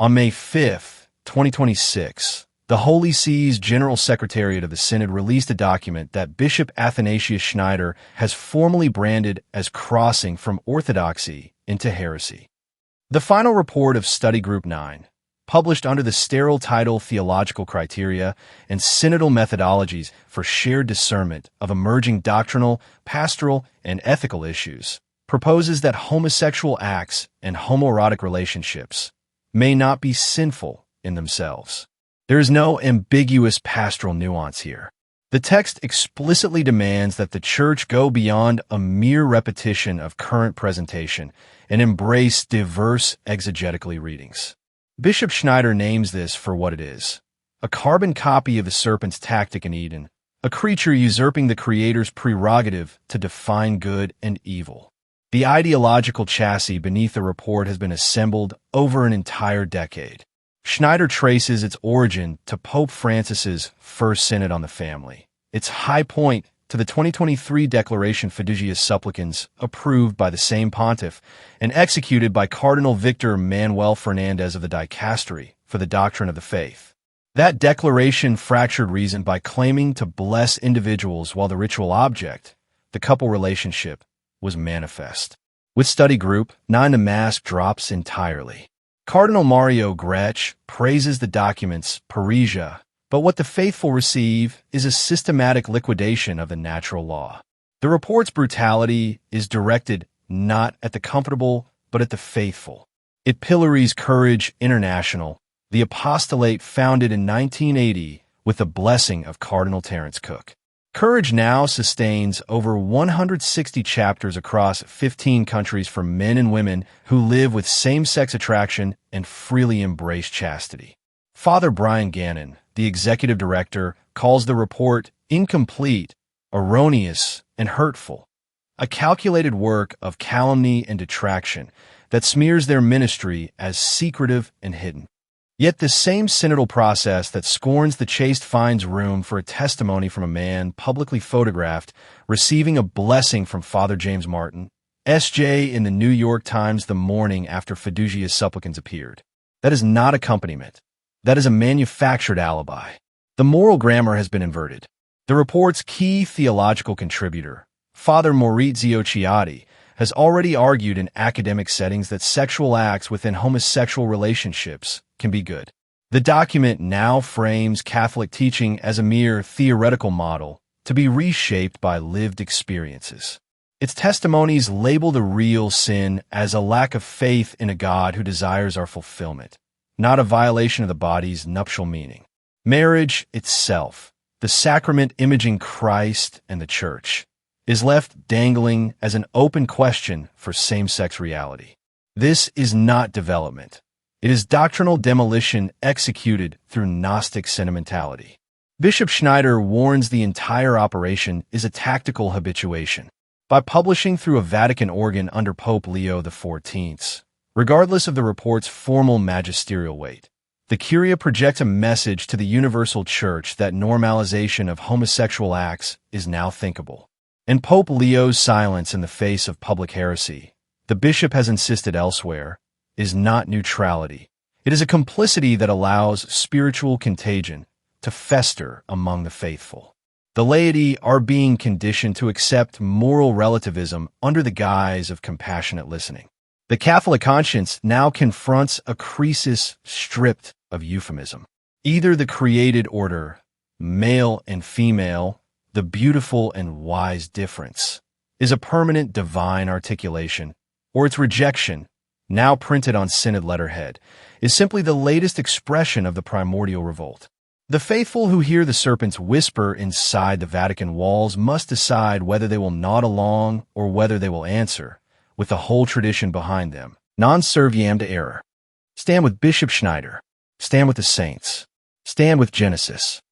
On May 5, 2026, the Holy See's General Secretariat of the Synod released a document that Bishop Athanasius Schneider has formally branded as crossing from orthodoxy into heresy. The final report of Study Group 9, published under the sterile title Theological Criteria and Synodal Methodologies for Shared Discernment of Emerging Doctrinal, Pastoral, and Ethical Issues, proposes that homosexual acts and homoerotic relationships may not be sinful in themselves. There is no ambiguous pastoral nuance here. The text explicitly demands that the Church go beyond a mere repetition of current presentation and embrace diverse exegetically readings. Bishop Schneider names this for what it is: a carbon copy of the serpent's tactic in Eden, a creature usurping the Creator's prerogative to define good and evil. The ideological chassis beneath the report has been assembled over an entire decade. Schneider traces its origin to Pope Francis's First Synod on the Family, its high point to the 2023 Declaration Fiduciis Supplicans approved by the same pontiff and executed by Cardinal Victor Manuel Fernandez of the Dicastery for the Doctrine of the Faith. That declaration fractured reason by claiming to bless individuals while the ritual object, the couple relationship, was manifest. With Study Group 9, the mask drops entirely. Cardinal Mario Gretsch praises the document's parrhesia, but what the faithful receive is a systematic liquidation of the natural law. The report's brutality is directed not at the comfortable, but at the faithful. It pillories Courage International, the apostolate founded in 1980 with the blessing of Cardinal Terence Cook. Courage now sustains over 160 chapters across 15 countries for men and women who live with same-sex attraction and freely embrace chastity. Father Brian Gannon, the executive director, calls the report incomplete, erroneous, and hurtful, a calculated work of calumny and detraction that smears their ministry as secretive and hidden. Yet the same synodal process that scorns the chaste finds room for a testimony from a man publicly photographed receiving a blessing from Father James Martin, S.J. in the New York Times the morning after Fiduciis Supplicans appeared. That is not accompaniment. That is a manufactured alibi. The moral grammar has been inverted. The report's key theological contributor, Father Maurizio Ciotti, has already argued in academic settings that sexual acts within homosexual relationships can be good. The document now frames Catholic teaching as a mere theoretical model to be reshaped by lived experiences. Its testimonies label the real sin as a lack of faith in a God who desires our fulfillment, not a violation of the body's nuptial meaning. Marriage itself, the sacrament imaging Christ and the Church, is left dangling as an open question for same-sex reality. This is not development. It is doctrinal demolition executed through Gnostic sentimentality. Bishop Schneider warns the entire operation is a tactical habituation. By publishing through a Vatican organ under Pope Leo XIV, regardless of the report's formal magisterial weight, the Curia projects a message to the universal Church that normalization of homosexual acts is now thinkable. In Pope Leo's silence in the face of public heresy, the bishop has insisted elsewhere, is not neutrality. It is a complicity that allows spiritual contagion to fester among the faithful. The laity are being conditioned to accept moral relativism under the guise of compassionate listening. The Catholic conscience now confronts a crisis stripped of euphemism. Either the created order, male and female, the beautiful and wise difference, is a permanent divine articulation, or its rejection, now printed on synod letterhead, is simply the latest expression of the primordial revolt. The faithful who hear the serpent's whisper inside the Vatican walls must decide whether they will nod along or whether they will answer, with the whole tradition behind them. Non serviam to error. Stand with Bishop Schneider. Stand with the saints. Stand with Genesis.